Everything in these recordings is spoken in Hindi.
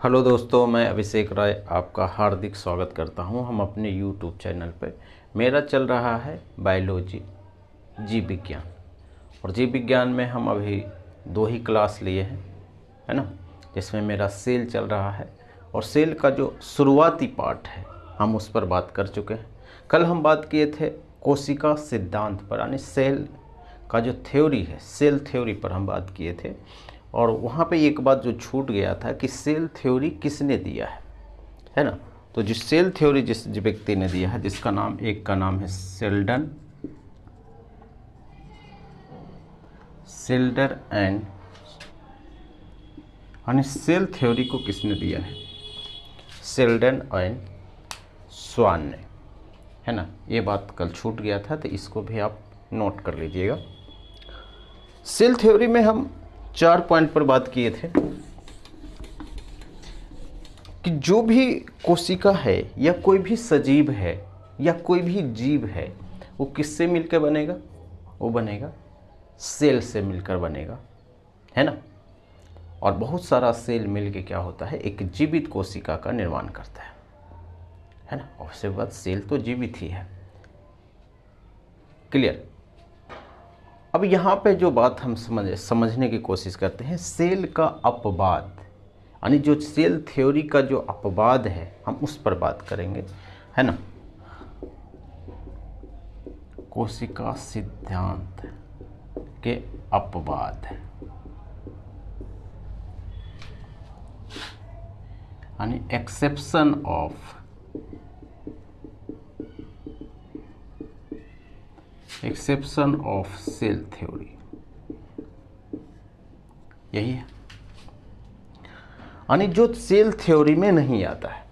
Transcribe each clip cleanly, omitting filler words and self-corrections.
हेलो दोस्तों, मैं अभिषेक राय आपका हार्दिक स्वागत करता हूं। हम अपने यूट्यूब चैनल पर मेरा चल रहा है बायोलॉजी जीव विज्ञान। और जीव विज्ञान में हम अभी 2 ही क्लास लिए हैं, है ना, जिसमें मेरा सेल चल रहा है। और सेल का जो शुरुआती पार्ट है हम उस पर बात कर चुके हैं। कल हम बात किए थे कोशिका सिद्धांत पर, यानी सेल का जो थ्योरी है, सेल थ्योरी पर हम बात किए थे। और वहाँ पे एक बात जो छूट गया था कि सेल थ्योरी किसने दिया है ना। तो जिस सेल थ्योरी जिस व्यक्ति ने दिया है, जिसका नाम, एक का नाम है शेल्डर एंड, यानी सेल थ्योरी को किसने दिया है? शेल्डन एंड स्वान ने, है ना। ये बात कल छूट गया था, तो इसको भी आप नोट कर लीजिएगा। सेल थ्योरी में हम 4 पॉइंट पर बात किए थे कि जो भी कोशिका है या कोई भी सजीव है या कोई भी जीव है, वो किससे मिलकर बनेगा? वो बनेगा सेल से मिलकर बनेगा, है ना। और बहुत सारा सेल मिलके क्या होता है, एक जीवित कोशिका का निर्माण करता है ना। और उसके बाद सेल तो जीवित ही है। क्लियर? अब यहाँ पे जो बात हम समझने की कोशिश करते हैं, सेल का अपवाद, यानी जो सेल थ्योरी का जो अपवाद है हम उस पर बात करेंगे, है ना। कोशिका सिद्धांत के अपवाद, यानी एक्सेप्शन ऑफ सेल थ्योरी, यही है। यानी जो सेल थ्योरी में नहीं आता है।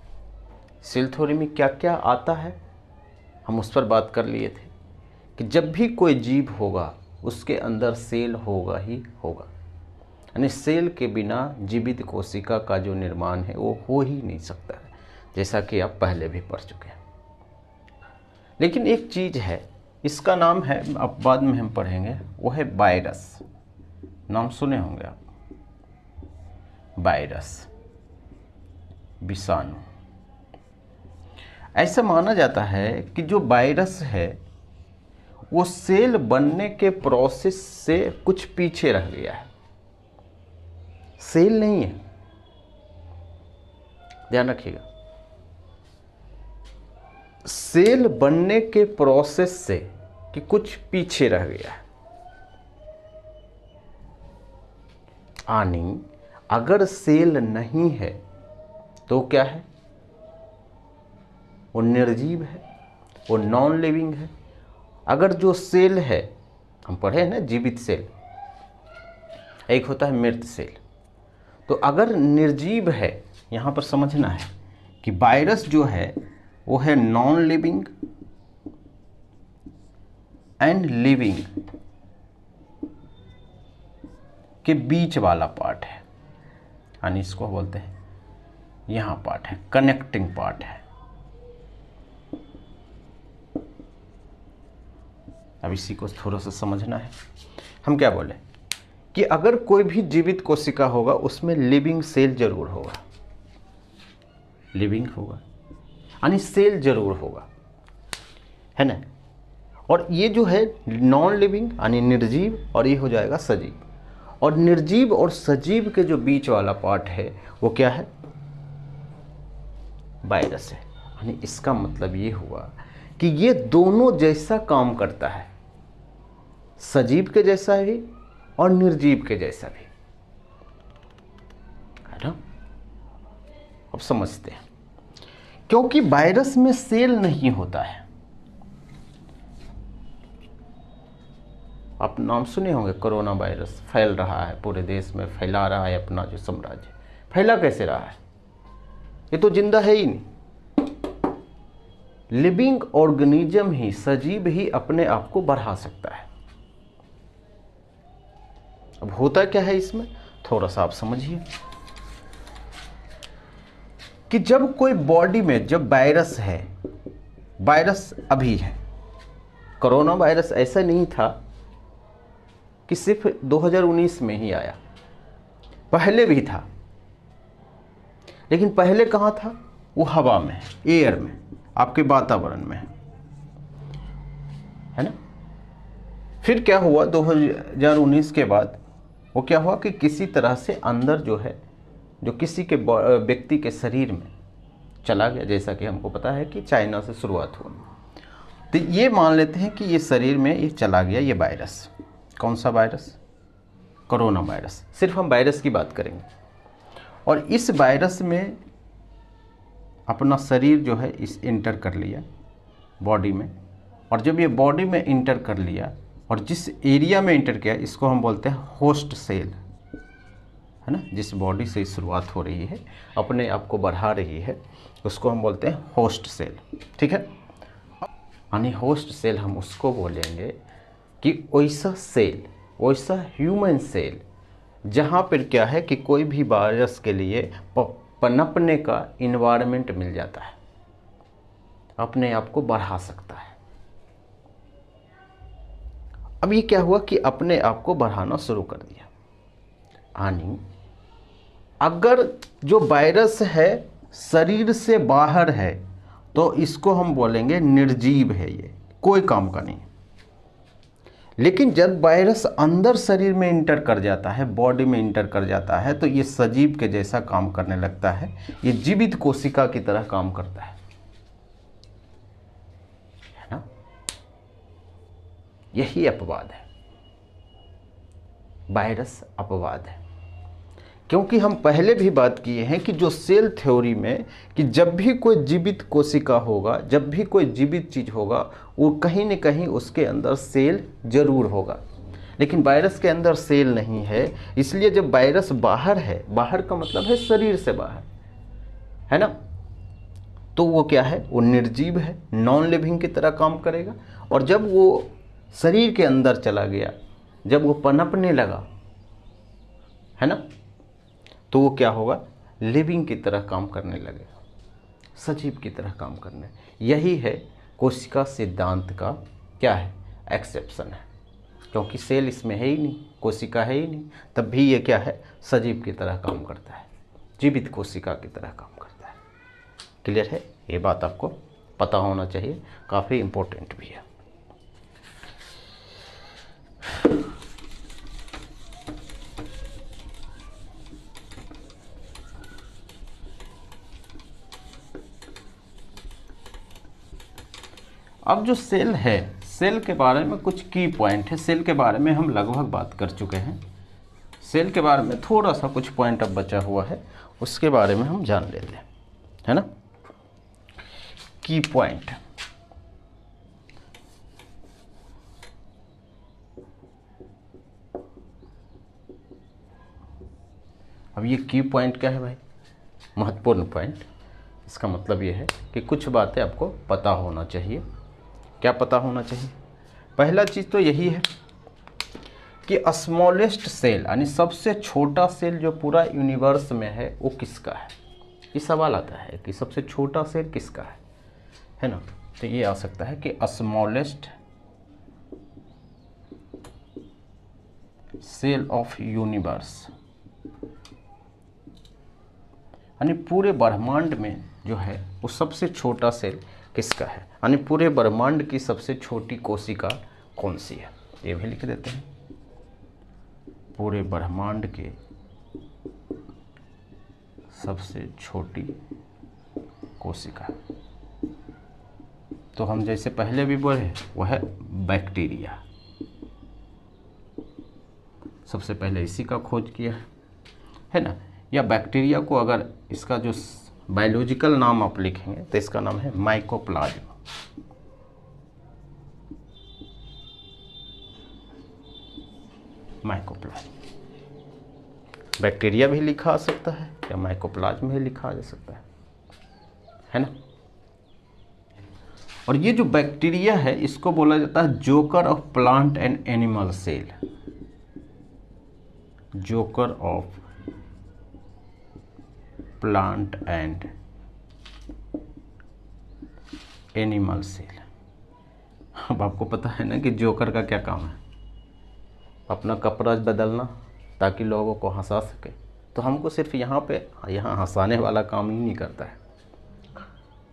सेल थ्योरी में क्या क्या आता है हम उस पर बात कर लिए थे कि जब भी कोई जीव होगा उसके अंदर सेल होगा ही होगा, यानी सेल के बिना जीवित कोशिका का जो निर्माण है वो हो ही नहीं सकता है, जैसा कि आप पहले भी पढ़ चुके हैं। लेकिन एक चीज़ है, इसका नाम है, अब बाद में हम पढ़ेंगे, वो है वायरस। नाम सुने होंगे आप, वायरस, विषाणु। ऐसा माना जाता है कि जो वायरस है वो सेल बनने के प्रोसेस से कुछ पीछे रह गया है, सेल नहीं है। ध्यान रखिएगा, सेल बनने के प्रोसेस से कि कुछ पीछे रह गया है। यानी अगर सेल नहीं है तो क्या है? वो निर्जीव है, वो नॉन लिविंग है। अगर जो सेल है, हम पढ़े हैं ना, जीवित सेल, एक होता है मृत सेल। तो अगर निर्जीव है, यहाँ पर समझना है कि वायरस जो है वो है नॉन लिविंग एंड लिविंग के बीच वाला पार्ट है, यानी इसको बोलते हैं, यहाँ पार्ट है, कनेक्टिंग पार्ट है। अब इसी को थोड़ा सा समझना है। हम क्या बोले कि अगर कोई भी जीवित कोशिका होगा उसमें लिविंग सेल जरूर होगा, लिविंग होगा यानी सेल जरूर होगा, है ना। और ये जो है नॉन लिविंग यानी निर्जीव, और ये हो जाएगा सजीव। और निर्जीव और सजीव के जो बीच वाला पार्ट है वो क्या है? वायरस है। यानी इसका मतलब ये हुआ कि ये दोनों जैसा काम करता है, सजीव के जैसा भी और निर्जीव के जैसा भी, है ना। अब समझते हैं, क्योंकि वायरस में सेल नहीं होता है। आप नाम सुने होंगे, कोरोना वायरस फैल रहा है, पूरे देश में फैला रहा है अपना जो साम्राज्य। फैला कैसे रहा है? ये तो जिंदा है ही नहीं। लिविंग ऑर्गेनिज्म ही, सजीव ही अपने आप को बढ़ा सकता है। अब होता क्या है इसमें, थोड़ा सा आप समझिए कि जब कोई बॉडी में जब वायरस है, वायरस अभी है, कोरोना वायरस ऐसा नहीं था कि सिर्फ 2019 में ही आया, पहले भी था। लेकिन पहले कहाँ था? वो हवा में, एयर में, आपके वातावरण में, है ना। फिर क्या हुआ 2019 के बाद, वो क्या हुआ कि किसी तरह से अंदर जो है, जो किसी के व्यक्ति के शरीर में चला गया, जैसा कि हमको पता है कि चाइना से शुरुआत हुई। तो ये मान लेते हैं कि ये शरीर में ये चला गया, ये वायरस। कौन सा वायरस? Corona virus. सिर्फ हम वायरस की बात करेंगे। और इस वायरस में अपना शरीर जो है इस इंटर कर लिया बॉडी में, और जब ये बॉडी में इंटर कर लिया और जिस एरिया में इंटर किया, इसको हम बोलते हैं होस्ट सेल, है ना। जिस बॉडी से शुरुआत हो रही है, अपने आप को बढ़ा रही है, उसको हम बोलते हैं होस्ट सेल, ठीक है। यानी होस्ट सेल हम उसको बोलेंगे कि वैसा सेल, वैसा ह्यूमन सेल जहाँ पर क्या है कि कोई भी वायरस के लिए पनपने का इन्वायरमेंट मिल जाता है, अपने आप को बढ़ा सकता है। अब ये क्या हुआ कि अपने आप को बढ़ाना शुरू कर दिया। यानी अगर जो वायरस है शरीर से बाहर है तो इसको हम बोलेंगे निर्जीव है, ये कोई काम का नहीं। लेकिन जब वायरस अंदर शरीर में इंटर कर जाता है, बॉडी में इंटर कर जाता है, तो ये सजीव के जैसा काम करने लगता है, ये जीवित कोशिका की तरह काम करता है ना। यही अपवाद है, वायरस अपवाद है। क्योंकि हम पहले भी बात किए हैं कि जो सेल थ्योरी में कि जब भी कोई जीवित कोशिका होगा, जब भी कोई जीवित चीज़ होगा, वो कहीं न कहीं उसके अंदर सेल जरूर होगा। लेकिन वायरस के अंदर सेल नहीं है, इसलिए जब वायरस बाहर है, बाहर का मतलब है शरीर से बाहर, है ना, तो वो क्या है, वो निर्जीव है, नॉन लिविंग की तरह काम करेगा। और जब वो शरीर के अंदर चला गया, जब वो पनपने लगा, है ना, तो वो क्या होगा, लिविंग की तरह काम करने लगेगा, सजीव की तरह काम करने। यही है कोशिका सिद्धांत का क्या है, एक्सेप्शन है। क्योंकि सेल इसमें है ही नहीं, कोशिका है ही नहीं, तब भी ये क्या है, सजीव की तरह काम करता है, जीवित कोशिका की तरह काम करता है। क्लियर है? ये बात आपको पता होना चाहिए, काफ़ी इम्पोर्टेंट भी है। अब जो सेल है, सेल के बारे में कुछ की पॉइंट है। सेल के बारे में हम लगभग बात कर चुके हैं। सेल के बारे में थोड़ा सा कुछ पॉइंट अब बचा हुआ है, उसके बारे में हम जान लेते हैं, है ना। की पॉइंट, अब ये की पॉइंट क्या है भाई, महत्वपूर्ण पॉइंट। इसका मतलब ये है कि कुछ बातें आपको पता होना चाहिए। क्या पता होना चाहिए? पहला चीज़ तो यही है कि स्मॉलेस्ट सेल, यानी सबसे छोटा सेल जो पूरा यूनिवर्स में है, वो किसका है। ये सवाल आता है कि सबसे छोटा सेल किसका है ना। तो ये आ सकता है कि स्मॉलेस्ट सेल ऑफ यूनिवर्स, यानी पूरे ब्रह्मांड में जो है वो सबसे छोटा सेल किसका है, यानी पूरे ब्रह्मांड की सबसे छोटी कोशिका कौन सी है। ये भी लिख देते हैं, पूरे ब्रह्मांड के सबसे छोटी कोशिका। तो हम जैसे पहले भी बोले, वह है बैक्टीरिया। सबसे पहले इसी का खोज किया है ना। या बैक्टीरिया को अगर इसका जो बायोलॉजिकल नाम आप लिखेंगे तो इसका नाम है माइकोप्लाज्म। माइकोप्लाज्म, बैक्टीरिया भी लिखा आ सकता है या माइकोप्लाज्म भी लिखा जा सकता है ना। और ये जो बैक्टीरिया है इसको बोला जाता है joker of plant and animal cell. Joker of plant and animal cell. अब आपको पता है ना कि जोकर का क्या काम है, अपना कपड़ा बदलना ताकि लोगों को हंसा सके, तो हमको सिर्फ यहाँ हंसाने वाला काम ही नहीं करता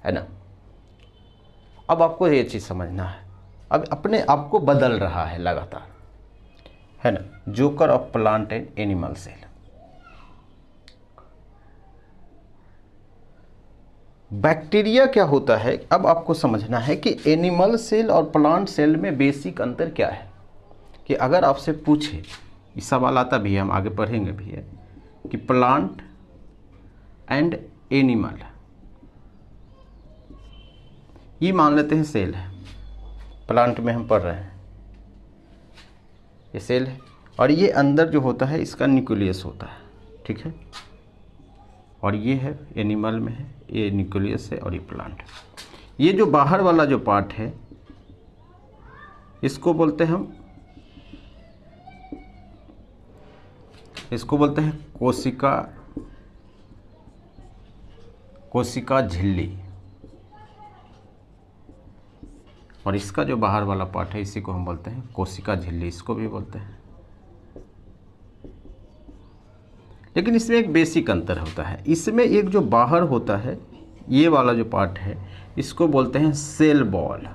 है ना। अब आपको ये चीज़ समझना है, अब अपने आप को बदल रहा है लगातार, है ना। Joker of plant and animal cell. Bacteria क्या होता है, अब आपको समझना है कि एनिमल सेल और प्लांट सेल में बेसिक अंतर क्या है। कि अगर आपसे पूछे, ये सवाल आता भी है, हम आगे पढ़ेंगे भी है, कि प्लांट एंड एनिमल, ये मान लेते हैं सेल है, प्लांट में हम पढ़ रहे हैं, ये सेल है, और ये अंदर जो होता है इसका न्यूक्लियस होता है, ठीक है। और ये है एनिमल में है, ये न्यूक्लियस है और ये प्लांट। ये जो बाहर वाला जो पार्ट है इसको बोलते हैं कोशिका झिल्ली, और इसका जो बाहर वाला पार्ट है इसी को हम बोलते हैं कोशिका झिल्ली, इसको भी बोलते हैं। लेकिन इसमें एक बेसिक अंतर होता है, इसमें एक जो बाहर होता है ये वाला जो पार्ट है इसको बोलते हैं सेल बॉल।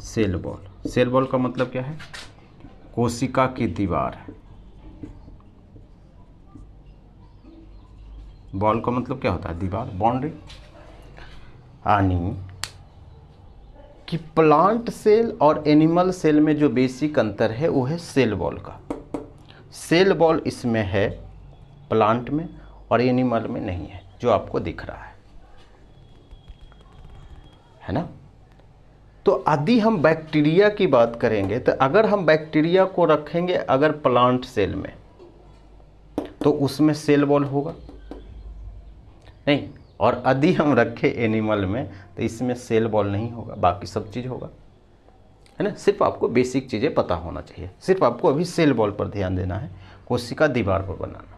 सेल बॉल का मतलब क्या है, कोशिका की दीवार। बॉल का मतलब क्या होता है, दीवार, बाउंड्री। यानी कि प्लांट सेल और एनिमल सेल में जो बेसिक अंतर है वो है सेल बॉल का। सेल बॉल इसमें है प्लांट में और एनिमल में नहीं है, जो आपको दिख रहा है ना। तो यदि हम बैक्टीरिया की बात करेंगे तो अगर हम बैक्टीरिया को रखेंगे अगर प्लांट सेल में तो उसमें सेल बॉल होगा नहीं, और यदि हम रखें एनिमल में तो इसमें सेल बॉल नहीं होगा, बाकी सब चीज़ होगा, है ना। सिर्फ आपको बेसिक चीज़ें पता होना चाहिए, सिर्फ आपको अभी सेल बॉल पर ध्यान देना है, कोशिका दीवार पर बनाना।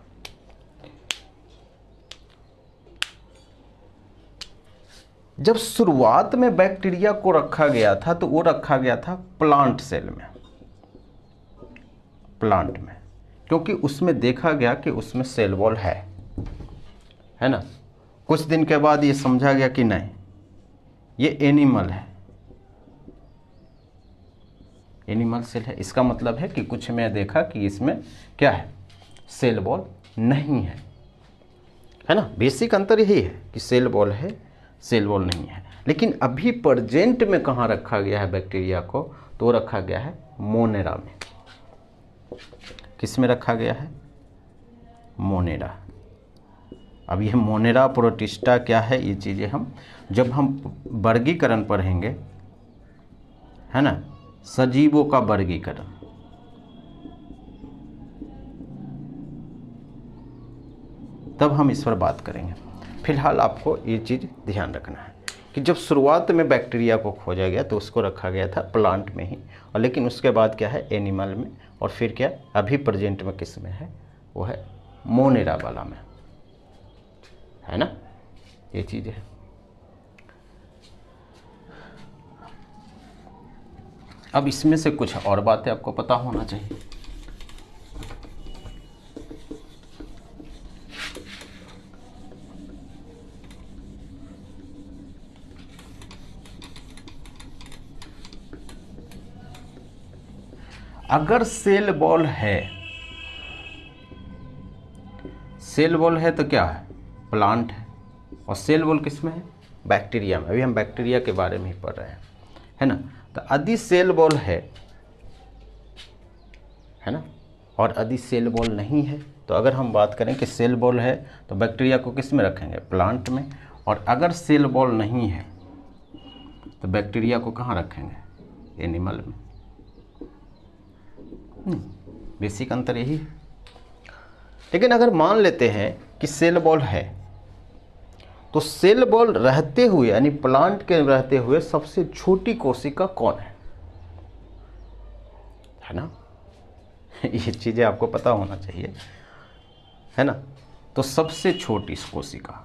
जब शुरुआत में बैक्टीरिया को रखा गया था तो वो रखा गया था प्लांट सेल में, प्लांट में, क्योंकि उसमें देखा गया कि उसमें सेल वॉल है ना। कुछ दिन के बाद ये समझा गया कि नहीं, ये एनिमल है, एनिमल सेल है। इसका मतलब है कि कुछ में देखा कि इसमें क्या है, सेल वॉल नहीं है ना। बेसिक अंतर यही है कि सेल वॉल है, सेल वॉल नहीं है। लेकिन अभी प्रेजेंट में कहाँ रखा गया है बैक्टीरिया को, तो रखा गया है मोनेरा में। किस में रखा गया है, मोनेरा। अब यह मोनेरा प्रोटिस्टा क्या है, ये चीज़ें हम जब हम वर्गीकरण पढ़ेंगे, है ना, सजीवों का वर्गीकरण, तब हम इस पर बात करेंगे। फिलहाल आपको ये चीज़ ध्यान रखना है कि जब शुरुआत में बैक्टीरिया को खोजा गया तो उसको रखा गया था प्लांट में ही, और लेकिन उसके बाद क्या है, एनिमल में, और फिर क्या अभी प्रेजेंट में किस में है, वो है मोनेरा वाला में, है ना। ये चीज़ है। अब इसमें से कुछ और बातें आपको पता होना चाहिए। अगर सेल बॉल है, सेल बॉल है तो क्या है, प्लांट है, और सेल बॉल किस में है, बैक्टीरिया में। अभी हम बैक्टीरिया के बारे में ही पढ़ रहे हैं, है ना। तो यदि सेल बॉल है ना, और यदि सेल बॉल नहीं है, तो अगर हम बात करें कि सेल बॉल है तो बैक्टीरिया को किस में रखेंगे, प्लांट में, और अगर सेल बॉल नहीं है तो बैक्टीरिया को कहाँ रखेंगे, एनिमल में। बेसिक अंतर यही है। लेकिन अगर मान लेते हैं कि सेल बॉल है, तो सेल बॉल रहते हुए यानी प्लांट के रहते हुए सबसे छोटी कोशिका कौन है ना। ये चीज़ें आपको पता होना चाहिए, है ना। तो सबसे छोटी कोशिका,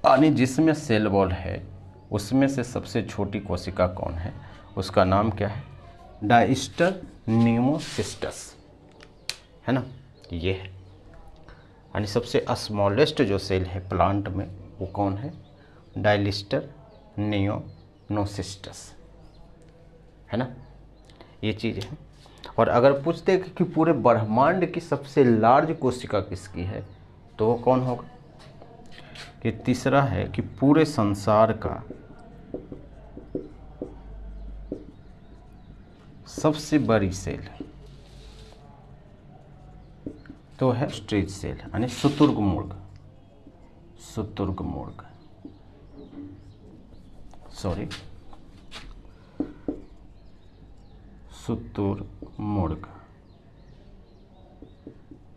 यानी जिसमें सेल वॉल है उसमें से सबसे छोटी कोशिका कौन है? उसका नाम क्या है? डायस्टर न्यूमोसिस्टस, है ना, ये है। यानी सबसे स्मॉलेस्ट जो सेल है प्लांट में वो कौन है? डायलिस्टर नियोनोसिस्टस, है ना, ये चीज़ है। और अगर पूछते कि पूरे ब्रह्मांड की सबसे लार्ज कोशिका किसकी है, तो वो कौन होगा? कि तीसरा है कि पूरे संसार का सबसे बड़ी सेल तो है स्ट्रेच सेल, यानी शुतुरमुर्ग, शुतुरमुर्ग,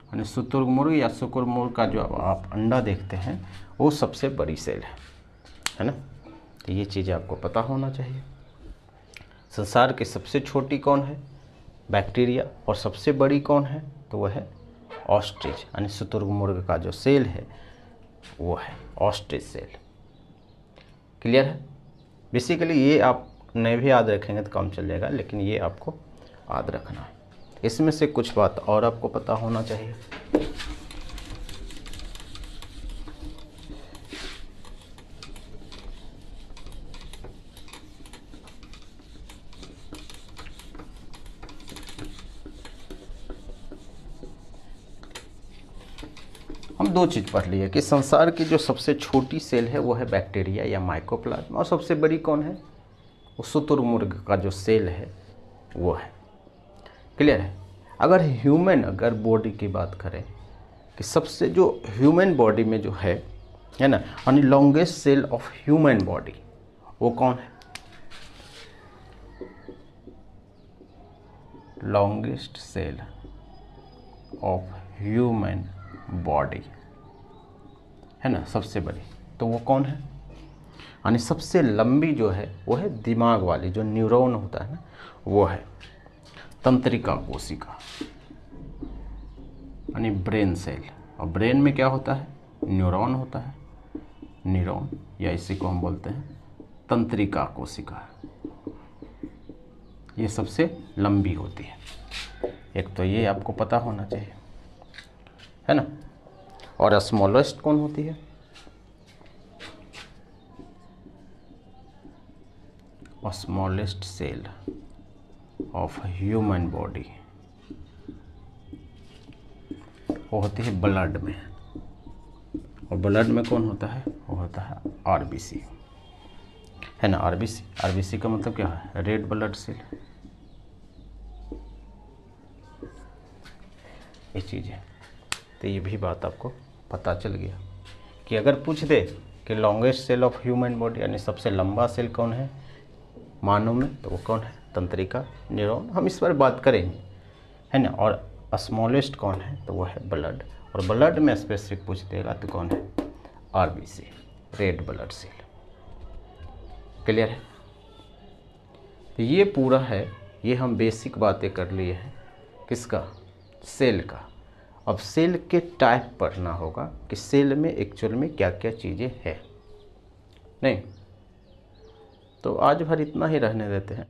यानी शुतुरमुर्ग या शुक्रमुर्ग का जो आप अंडा देखते हैं वो सबसे बड़ी सेल है ना। तो ये चीज़ें आपको पता होना चाहिए। संसार की सबसे छोटी कौन है? बैक्टीरिया। और सबसे बड़ी कौन है? तो वह है ऑस्ट्रिच, यानी शुतुरमुर्ग का जो सेल है वो है ऑस्ट्रिच सेल। क्लियर है? बेसिकली ये आप नहीं भी याद रखेंगे तो काम चल जाएगा, लेकिन ये आपको याद रखना है। इसमें से कुछ बात और आपको पता होना चाहिए। हम दो चीज़ पढ़ लिए कि संसार की जो सबसे छोटी सेल है वो है बैक्टीरिया या माइकोप्लाज्मा, और सबसे बड़ी कौन है? वो शुतुरमुर्ग का जो सेल है वो है। क्लियर है? अगर बॉडी की बात करें कि सबसे जो ह्यूमन बॉडी में जो है ना, यानी longest cell of human body वो कौन है? Longest cell of human body, है ना, सबसे बड़ी, तो वो कौन है? यानी सबसे लंबी जो है वो है दिमाग वाली, जो न्यूरॉन होता है ना, वो है तंत्रिका कोशिका, यानी ब्रेन सेल। और ब्रेन में क्या होता है? न्यूरॉन होता है, न्यूरॉन, या इसी को हम बोलते हैं तंत्रिका कोशिका। ये सबसे लंबी होती है। एक तो ये आपको पता होना चाहिए, है ना। और स्मॉलेस्ट कौन होती है? Smallest cell of human body वो होती है ब्लड में। और ब्लड में कौन होता है? वो होता है आरबीसी, है ना। आरबीसी का मतलब क्या है? Red blood cell. ये चीज़ है। तो ये भी बात आपको पता चल गया कि अगर पूछ दे कि longest cell of human body, यानी सबसे लंबा सेल कौन है मानव में, तो वो कौन है? तंत्रिका, न्यूरॉन। हम इस पर बात करेंगे, है ना। और स्मॉलेस्ट कौन है? तो वो है ब्लड। और ब्लड में स्पेसिफिक पूछ देगा तो कौन है? RBC, red blood cell. Clear है? तो ये पूरा है, ये हम बेसिक बातें कर लिए हैं। किसका? सेल का। अब सेल के टाइप पढ़ना होगा कि सेल में एक्चुअल में क्या क्या चीज़ें हैं। नहीं तो आज भर इतना ही रहने देते हैं।